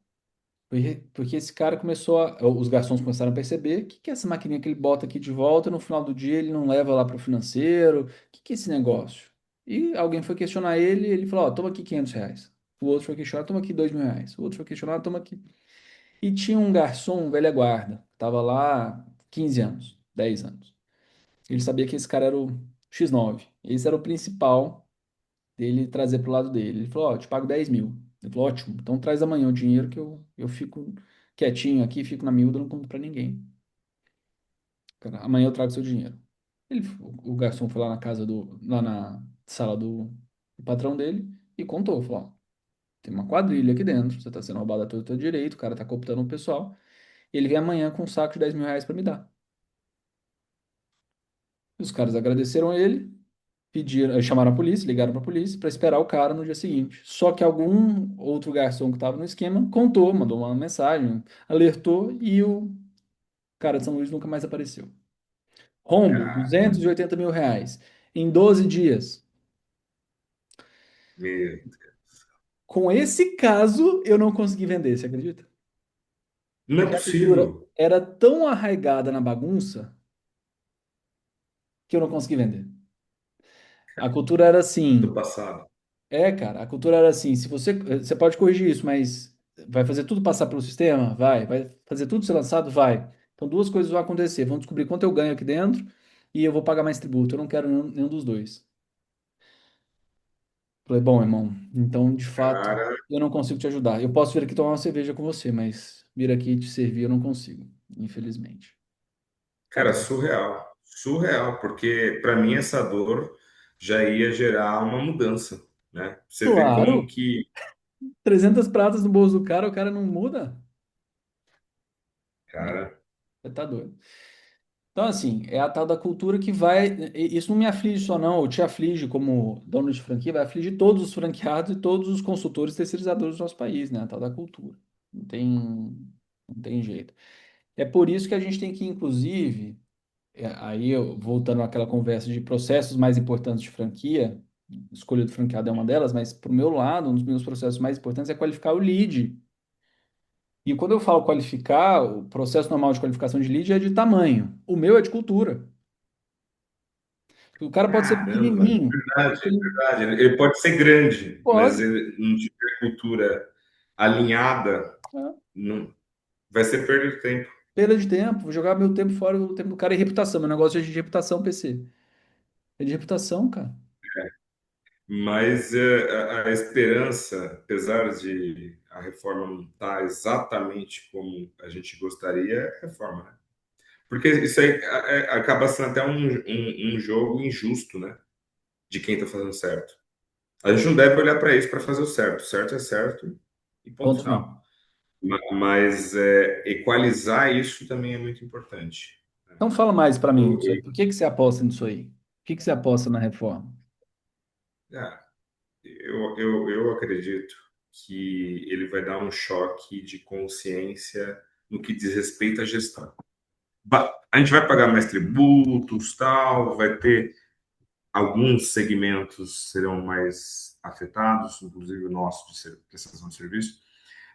Porque esse cara começou os garçons começaram a perceber o que que é essa maquininha que ele bota aqui de volta, no final do dia ele não leva lá para o financeiro, o que que é esse negócio? E alguém foi questionar ele, ele falou, ó, toma aqui R$ 500. O outro foi questionar, toma aqui R$ 2.000. O outro foi questionar, toma aqui. E tinha um garçom, um velha guarda, estava lá 15 anos, 10 anos. Ele sabia que esse cara era o X9. Esse era o principal dele trazer pro lado dele. Ele falou, ó, eu te pago 10 mil. Ele falou, ótimo, então traz amanhã o dinheiro que eu fico quietinho aqui, fico na miúda, não conto pra ninguém. Cara, amanhã eu trago seu dinheiro. O garçom foi lá na casa lá na sala do patrão dele e contou, falou, ó, tem uma quadrilha aqui dentro, você tá sendo roubado a todo teu direito, o cara tá cooptando o pessoal. Ele vem amanhã com um saco de R$ 10.000 pra me dar. Os caras agradeceram ele, pediram, chamaram a polícia, ligaram para a polícia para esperar o cara no dia seguinte. Só que algum outro garçom que estava no esquema contou, mandou uma mensagem, alertou e o cara de São Luís nunca mais apareceu. Rombo, R$ 280.000 em 12 dias. Meu, Com esse caso, eu não consegui vender, você acredita? não é Porque a cultura possível. era tão arraigada na bagunça que eu não consegui vender. A cultura era Do assim, passado. cara, a cultura era assim, se você pode corrigir isso, mas Vai fazer tudo passar pelo sistema? Vai. Vai fazer tudo ser lançado? Vai. Então, duas coisas vão acontecer. Vão descobrir quanto eu ganho aqui dentro e eu vou pagar mais tributo. Eu não quero nenhum dos dois. Falei, bom, irmão, então, de fato, Cara, eu não consigo te ajudar. Eu posso vir aqui tomar uma cerveja com você, mas vir aqui te servir eu não consigo, infelizmente. cara, surreal. Surreal, porque para mim essa dor já ia gerar uma mudança, né? Você vê como Claro, que, 300 pratas no bolso do cara, o cara não muda? Não, cara, você tá doido. Então, assim, é a tal da cultura que vai. Isso não me aflige só, não. Ou te aflige como dono de franquia, vai afligir todos os franqueados e todos os consultores terceirizadores do nosso país, né? A tal da cultura. Não tem jeito. É por isso que a gente tem que, inclusive, voltando àquela conversa de processos mais importantes de franquia, escolha do franqueado é uma delas, mas, para o meu lado, um dos meus processos mais importantes é qualificar o lead. E quando eu falo qualificar, o processo normal de qualificação de lead é de tamanho. O meu é de cultura. O cara pode ser caramba, pequenininho. verdade, verdade. Ele pode ser grande, mas Pode. ele não tiver cultura alinhada, É. não, vai ser perda de tempo. Perda de tempo. Vou jogar meu tempo fora, o tempo do cara e reputação. Meu negócio é de reputação, PC. É de reputação, cara. Mas a esperança, apesar de a reforma não estar exatamente como a gente gostaria, é reforma, né? Porque isso aí acaba sendo até um jogo injusto, né? De quem está fazendo certo. A gente não deve olhar para isso para fazer o certo. Certo é certo e ponto Ponto final. final. Mas equalizar isso também é muito importante. Então fala mais pra mim disso aí. Eu, Por que que você aposta nisso aí? Por que que você aposta na reforma? ah, eu acredito que ele vai dar um choque de consciência no que diz respeito à gestão. A gente vai pagar mais tributos, tal, vai ter alguns segmentos serão mais afetados, inclusive o nosso de prestação de serviço,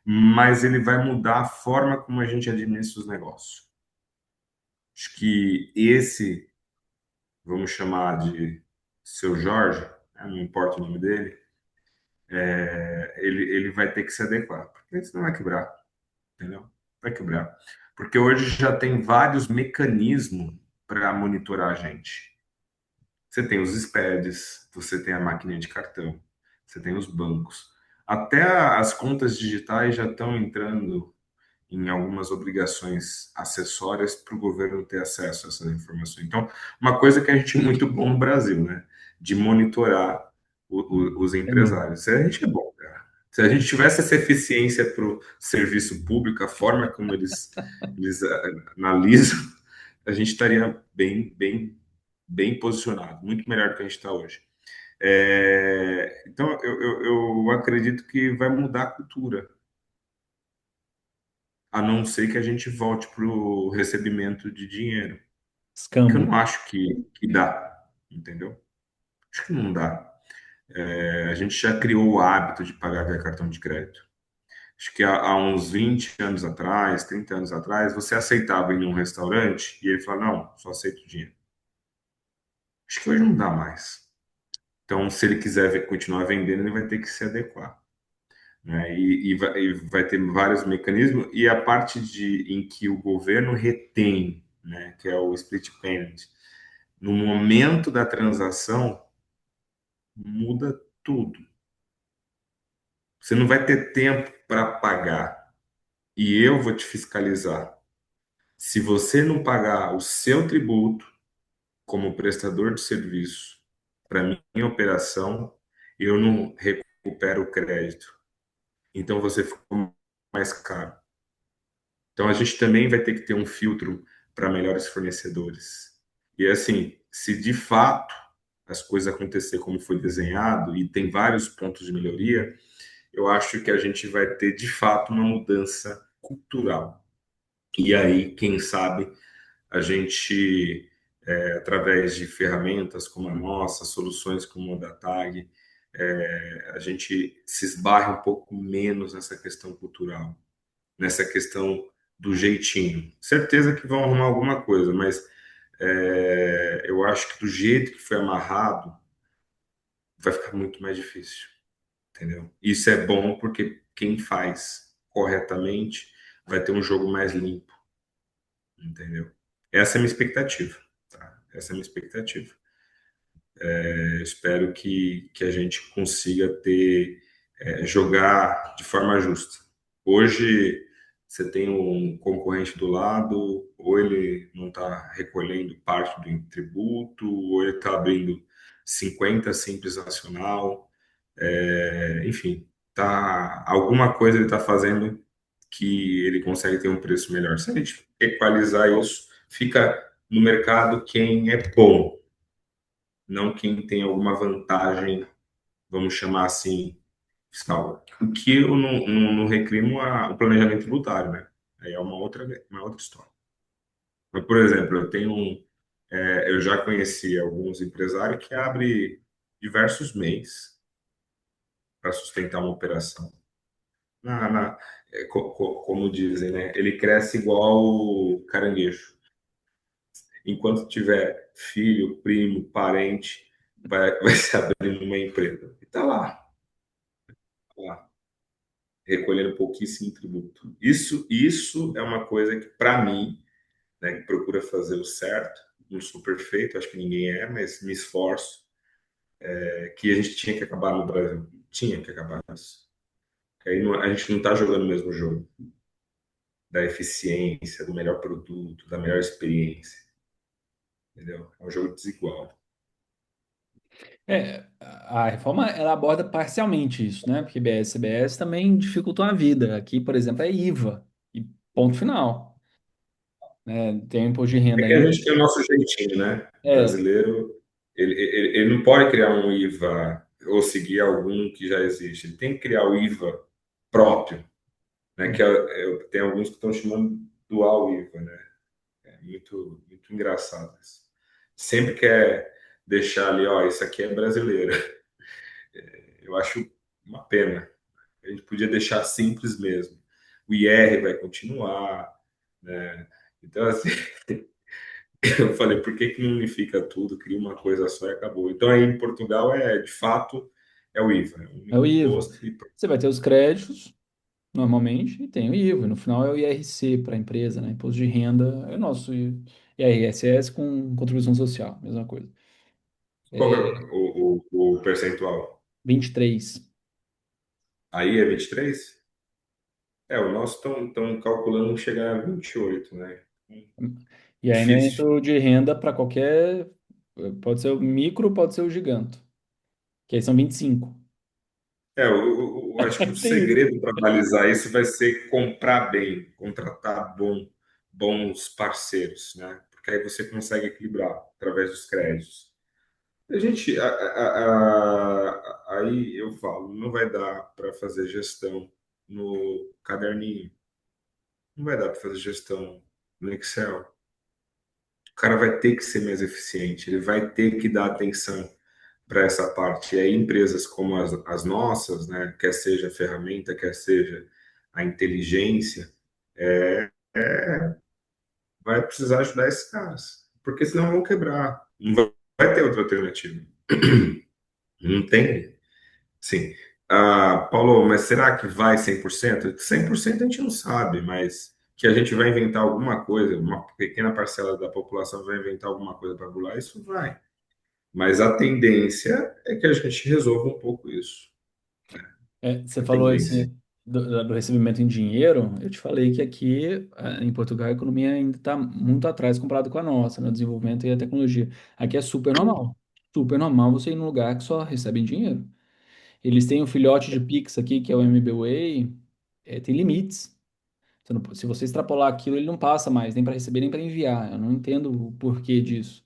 mas ele vai mudar a forma como a gente administra os negócios. Acho que esse, vamos chamar de seu Jorge, né, não importa o nome dele, ele vai ter que se adequar, porque senão vai quebrar, entendeu? Vai quebrar. Porque hoje já tem vários mecanismos para monitorar a gente. Você tem os SPEDs, você tem a máquina de cartão, você tem os bancos. Até as contas digitais já estão entrando em algumas obrigações acessórias para o governo ter acesso a essas informações. Então, uma coisa que a gente é muito bom no Brasil, né? De monitorar os É mesmo. empresários. A gente é bom, cara. Se a gente tivesse essa eficiência para o serviço público, a forma como eles analisam, a gente estaria bem posicionado, muito melhor do que a gente está hoje. Então, eu acredito que vai mudar a cultura, a não ser que a gente volte para o recebimento de dinheiro, que eu Escambo. não acho que dá, entendeu? Acho que não dá. A gente já criou o hábito de pagar via cartão de crédito. Acho que há uns 20 anos atrás, 30 anos atrás, você aceitava ir em um restaurante e ele falava, não, só aceito dinheiro. Acho que hoje não dá mais. Então, se ele quiser continuar vendendo, ele vai ter que se adequar, né? E vai ter vários mecanismos, e a parte em que o governo retém, né, que é o split payment, no momento da transação, muda tudo. Você não vai ter tempo para pagar, e eu vou te fiscalizar. Se você não pagar o seu tributo como prestador de serviço para minha operação, eu não recupero o crédito. Então você ficou mais caro. Então a gente também vai ter que ter um filtro para melhores fornecedores. E assim, se de fato as coisas acontecer como foi desenhado e tem vários pontos de melhoria, eu acho que a gente vai ter de fato uma mudança cultural. E aí, quem sabe, a gente, através de ferramentas como a nossa, soluções como a da TAG, a gente se esbarra um pouco menos nessa questão cultural, nessa questão do jeitinho. Certeza que vão arrumar alguma coisa, mas eu acho que do jeito que foi amarrado, vai ficar muito mais difícil, entendeu? Isso é bom porque quem faz. corretamente, vai ter um jogo mais limpo, entendeu? Essa é a minha expectativa, tá? Essa é a minha expectativa. Eu espero que a gente consiga ter, jogar de forma justa. Hoje, você tem um concorrente do lado, ou ele não está recolhendo parte do tributo, ou ele está abrindo 50 Simples Nacional, enfim, alguma coisa ele está fazendo que ele consegue ter um preço melhor. Se a gente equalizar isso, fica no mercado quem é bom, não quem tem alguma vantagem, vamos chamar assim, fiscal. O que eu não recrimo o planejamento tributário, né? Aí é uma outra história. Mas, por exemplo, eu já conheci alguns empresários que abrem diversos MEIs para sustentar uma operação. Como dizem, né? Ele cresce igual caranguejo. Enquanto tiver filho, primo, parente, vai se abrindo uma empresa. E tá lá, recolhendo pouquíssimo tributo. Isso é uma coisa que, para mim, né, que procura fazer o certo, não sou perfeito, acho que ninguém é, mas me esforço, que a gente tinha que acabar no Brasil. Tinha que acabar isso. Aí a gente não está jogando o mesmo jogo da eficiência, do melhor produto, da melhor experiência, entendeu? É um jogo desigual. A reforma ela aborda parcialmente isso, né? Porque BS e CBS também dificultam a vida. Aqui, por exemplo, é IVA e ponto final, né? Tem o imposto de É renda que a ainda. gente tem o nosso jeitinho, né? O É, brasileiro, ele não pode criar um IVA ou seguir algum que já existe. Ele tem que criar o IVA próprio, né? Tem alguns que estão chamando dual IVA, né? É muito, muito engraçado isso. Sempre quer deixar ali, ó, isso aqui é brasileiro. Eu acho uma pena. A gente podia deixar simples mesmo. O IR vai continuar, né? Então, assim, eu falei, por que que não unifica tudo, cria uma coisa só e acabou? Então, aí em Portugal, de fato, é o IVA, é o é único o IVA. imposto e pronto. Você vai ter os créditos, normalmente, e tem o IVA. No final é o IRC para a empresa, né? Imposto de renda é o nosso IRSS com contribuição social, mesma coisa. Qual que é É o percentual? 23. Aí é 23? O nosso estão calculando chegar a 28, né? E aí, né, Difícil. entra de renda para qualquer. Pode ser o micro, pode ser o giganto. Que aí são 25. Acho que o Tem isso. segredo para balizar isso vai ser comprar bem, contratar bons parceiros, né? Porque aí você consegue equilibrar através dos créditos. A gente, aí eu falo, não vai dar para fazer gestão no caderninho, não vai dar para fazer gestão no Excel. O cara vai ter que ser mais eficiente, ele vai ter que dar atenção para essa parte. E aí empresas como as nossas, né, quer seja a ferramenta, quer seja a inteligência, vai precisar ajudar esses caras, porque senão vão quebrar. Não vai ter outra alternativa. Não tem. Sim. Paulo, mas será que vai 100%? 100% a gente não sabe, mas que a gente vai inventar alguma coisa, uma pequena parcela da população vai inventar alguma coisa para burlar, isso vai. Mas a tendência é que a gente resolva um pouco isso. Você A falou tendência. esse do recebimento em dinheiro. Eu te falei que aqui, em Portugal, a economia ainda está muito atrás comparado com a nossa, no desenvolvimento e a tecnologia. Aqui é super normal. Super normal você ir num lugar que só recebe em dinheiro. Eles têm um filhote de Pix aqui, que é o MBWay, tem limites. Se você extrapolar aquilo, ele não passa mais, nem para receber, nem para enviar. Eu não entendo o porquê disso.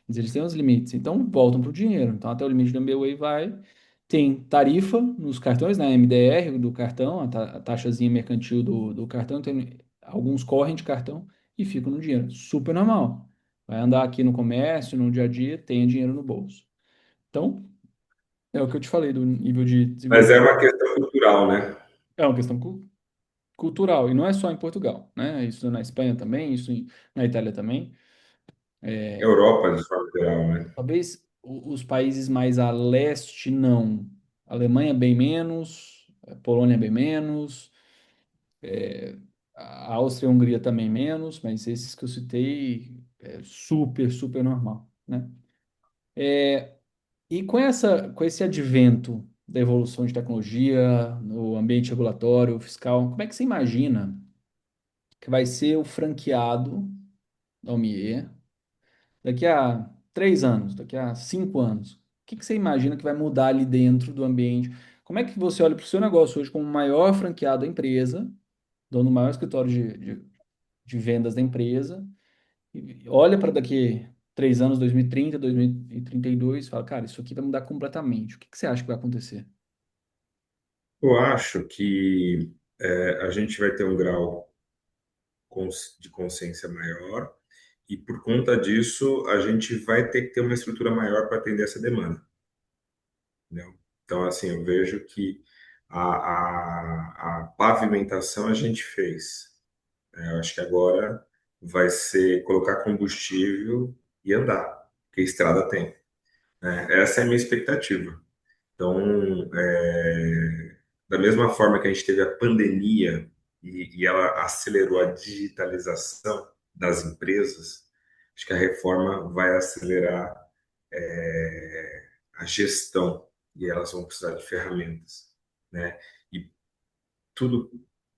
Mas eles têm os limites. Então, voltam para o dinheiro. Então, até o limite do MBWay vai. Tem tarifa nos cartões, né? MDR do cartão, a taxazinha mercantil do cartão. Tem, alguns correm de cartão e ficam no dinheiro. Super normal. Vai andar aqui no comércio, no dia a dia, tenha dinheiro no bolso. Então, é o que eu te falei do nível de Mas é desenvolvimento. uma questão cultural, né? É uma questão cultural, e não é só em Portugal, né? Isso na Espanha também, na Itália também. Europa, de forma geral, né? Talvez os países mais a leste, não. Alemanha bem menos, Polônia bem menos, A Áustria e a Hungria também menos, mas esses que eu citei é super, super normal, né? E com esse advento da evolução de tecnologia no ambiente regulatório, fiscal, como é que você imagina que vai ser o franqueado da OMIE daqui a 3 anos, daqui a 5 anos? O que que você imagina que vai mudar ali dentro do ambiente? Como é que você olha para o seu negócio hoje como o maior franqueado da empresa, dono do maior escritório de vendas da empresa, e olha para daqui 3 anos, 2030, 2032, e fala, cara, isso aqui vai mudar completamente. O que que você acha que vai acontecer? Eu acho que a gente vai ter um grau de consciência maior e, por conta disso, a gente vai ter que ter uma estrutura maior para atender essa demanda. Entendeu? Então, assim, eu vejo que a pavimentação a gente fez. Eu acho que agora vai ser colocar combustível e andar, porque estrada tem, né? Essa é a minha expectativa. Então, da mesma forma que a gente teve a pandemia e ela acelerou a digitalização das empresas, acho que a reforma vai acelerar a gestão e elas vão precisar de ferramentas, né? E tudo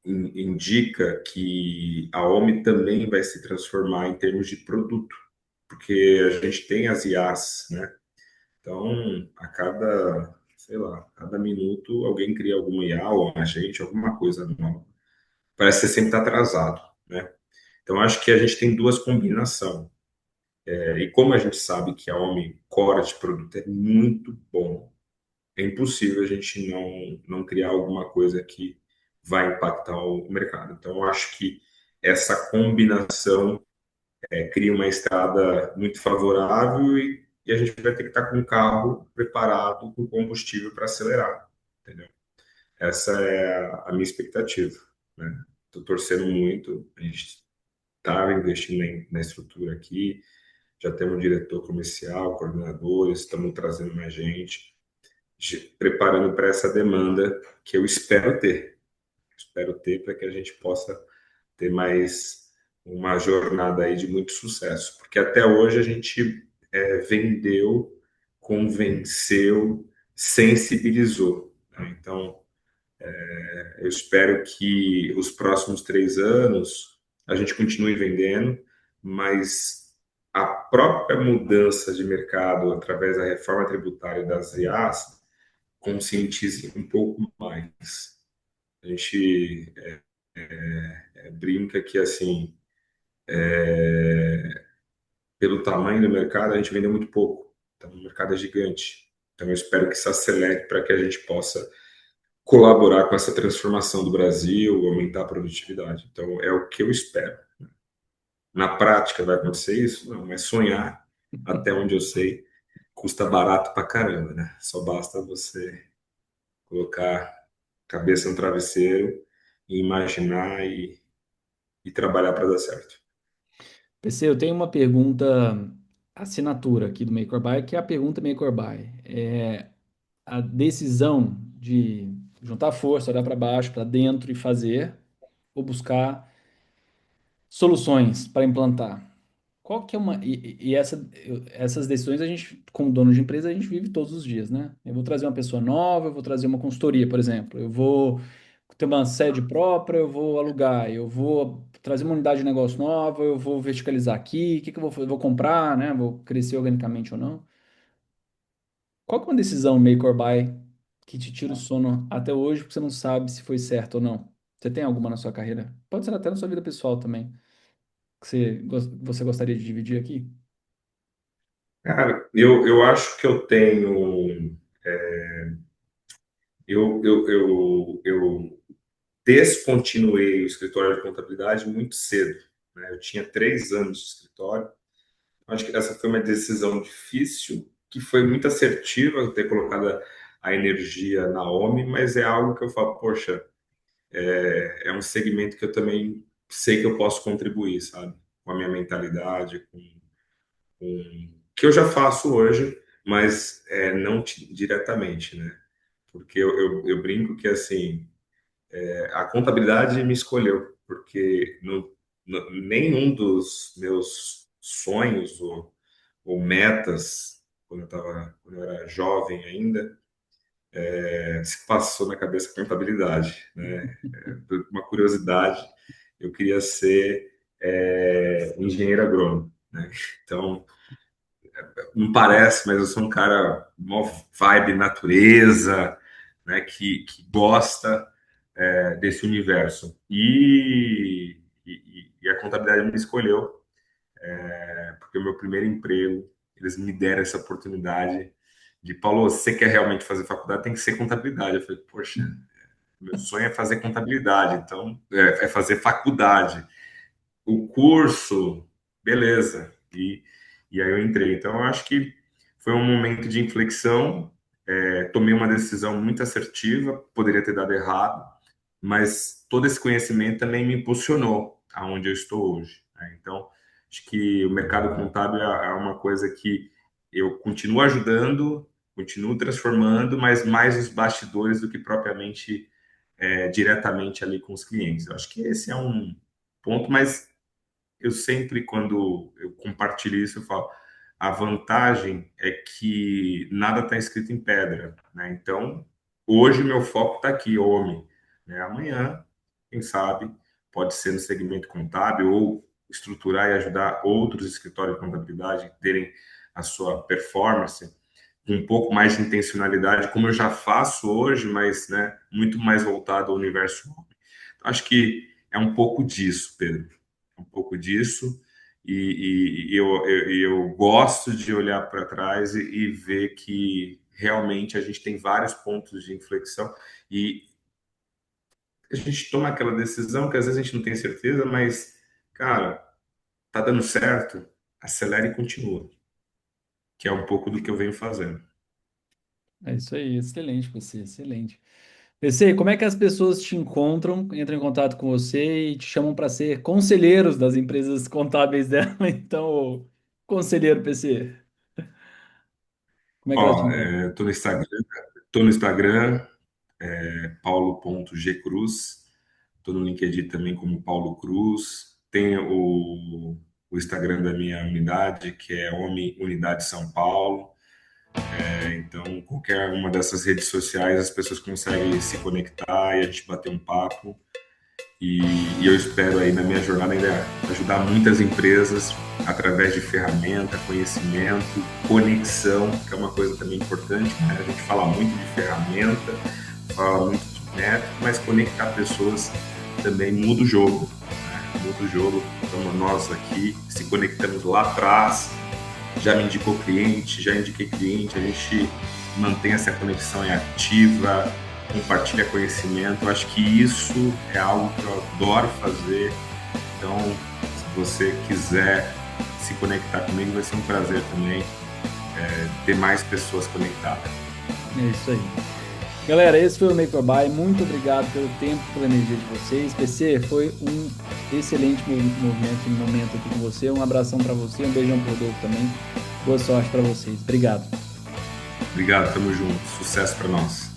indica que a OMI também vai se transformar em termos de produto, porque a gente tem as IAs, né? Então, a cada, sei lá, cada minuto alguém cria alguma IA ou um agente, alguma coisa nova. Parece que você sempre está atrasado, né? Então, acho que a gente tem duas combinações. E como a gente sabe que a OMI Core de produto é muito bom, é impossível a gente não criar alguma coisa que vai impactar o mercado. Então, eu acho que essa combinação cria uma estrada muito favorável e a gente vai ter que estar com o carro preparado com combustível para acelerar, entendeu? Essa é a minha expectativa, né? Estou torcendo muito, a gente está investindo na estrutura aqui, já temos um diretor comercial, coordenadores, estamos trazendo mais gente, preparando para essa demanda que eu espero ter. Espero ter para que a gente possa ter mais uma jornada aí de muito sucesso, porque até hoje a gente vendeu, convenceu, sensibilizou, né? Então, eu espero que os próximos 3 anos a gente continue vendendo, mas a própria mudança de mercado através da reforma tributária das IAs conscientize um pouco mais. A gente brinca que assim, pelo tamanho do mercado, a gente vendeu muito pouco. Então, o mercado é gigante. Então, eu espero que isso acelere para que a gente possa colaborar com essa transformação do Brasil, aumentar a produtividade. Então, é o que eu espero. Na prática, vai acontecer isso? Não, mas sonhar, até onde eu sei, custa barato pra caramba, né? Só basta você colocar a cabeça no travesseiro e imaginar e trabalhar para dar certo. PC, eu tenho uma pergunta assinatura aqui do Make or Buy, que é a pergunta Make or Buy. É a decisão de juntar força, olhar para baixo, para dentro e fazer, ou buscar soluções para implantar. Qual que é uma. Essas decisões a gente, como dono de empresa, a gente vive todos os dias, né? Eu vou trazer uma pessoa nova, eu vou trazer uma consultoria, por exemplo. Eu vou ter uma sede própria, eu vou alugar, eu vou trazer uma unidade de negócio nova, eu vou verticalizar aqui, o que que eu vou fazer? Vou comprar, né? Vou crescer organicamente ou não. Qual que é uma decisão make or buy que te tira o sono até hoje, porque você não sabe se foi certo ou não? Você tem alguma na sua carreira? Pode ser até na sua vida pessoal também, que você gostaria de dividir aqui? Cara, eu acho que eu tenho. Eu descontinuei o escritório de contabilidade muito cedo, né? Eu tinha 3 anos de escritório. Acho que essa foi uma decisão difícil, que foi muito assertiva ter colocado a energia na OMI, mas é algo que eu falo, poxa, é um segmento que eu também sei que eu posso contribuir, sabe? Com a minha mentalidade, com que eu já faço hoje, mas não diretamente, né? Porque eu brinco que assim A contabilidade me escolheu, porque nenhum dos meus sonhos ou metas, quando eu era jovem ainda, se passou na cabeça a contabilidade, né? Por uma curiosidade, eu queria ser engenheiro agrônomo, né? Então, não parece, mas eu sou um cara mó vibe natureza, né? Que gosta desse universo. E a contabilidade me escolheu, porque o meu primeiro emprego, eles me deram essa oportunidade de, Paulo, se você quer realmente fazer faculdade, tem que ser contabilidade. Eu falei, poxa, meu sonho é fazer contabilidade, então é fazer faculdade. O curso, beleza. E aí eu entrei. Então eu acho que foi um momento de inflexão. Tomei uma decisão muito assertiva, poderia ter dado errado, mas todo esse conhecimento também me impulsionou aonde eu estou hoje, né? Então, acho que o mercado contábil é uma coisa que eu continuo ajudando, continuo transformando, mas mais os bastidores do que propriamente diretamente ali com os clientes. Eu acho que esse é um ponto, mas eu sempre, quando eu compartilho isso, eu falo, a vantagem é que nada está escrito em pedra, né? Então, hoje o meu foco está aqui, homem, né? Amanhã, quem sabe, pode ser no segmento contábil ou estruturar e ajudar outros escritórios de contabilidade a terem a sua performance com um pouco mais de intencionalidade, como eu já faço hoje, mas, né, muito mais voltado ao universo homem. Acho que é um pouco disso, Pedro, um pouco disso, e eu gosto de olhar para trás e ver que realmente a gente tem vários pontos de inflexão e a gente toma aquela decisão que às vezes a gente não tem certeza, mas, cara, tá dando certo, acelera e continua, que é um pouco do que eu venho fazendo. É isso aí, excelente, PC, excelente. PC, como é que as pessoas te encontram, entram em contato com você e te chamam para ser conselheiros das empresas contábeis dela? Então, ô, conselheiro PC, como é que elas te Ó, encontram? tô no Instagram, paulo.gcruz. Estou no LinkedIn também como Paulo Cruz. Tem o Instagram da minha unidade, que é Homem Unidade São Paulo. Então, qualquer uma dessas redes sociais, as pessoas conseguem se conectar e a gente bater um papo. E eu espero aí na minha jornada ainda ajudar muitas empresas através de ferramenta, conhecimento, conexão, que é uma coisa também importante, né? A gente fala muito de ferramenta, fala muito de método, mas conectar pessoas também muda o jogo, né? Muda o jogo. Então nós aqui se conectamos lá atrás, já me indicou cliente, já indiquei cliente, a gente mantém essa conexão ativa, compartilha conhecimento. Eu acho que isso é algo que eu adoro fazer. Então, se você quiser se conectar comigo, vai ser um prazer também ter mais pessoas conectadas. É isso aí. Galera, esse foi o Make or Buy. Muito obrigado pelo tempo, pela energia de vocês. PC, foi um excelente movimento e momento aqui com você. Um abração para você, um beijão pro Rodolfo também. Boa sorte para vocês. Obrigado. Obrigado, tamo junto. Sucesso para nós.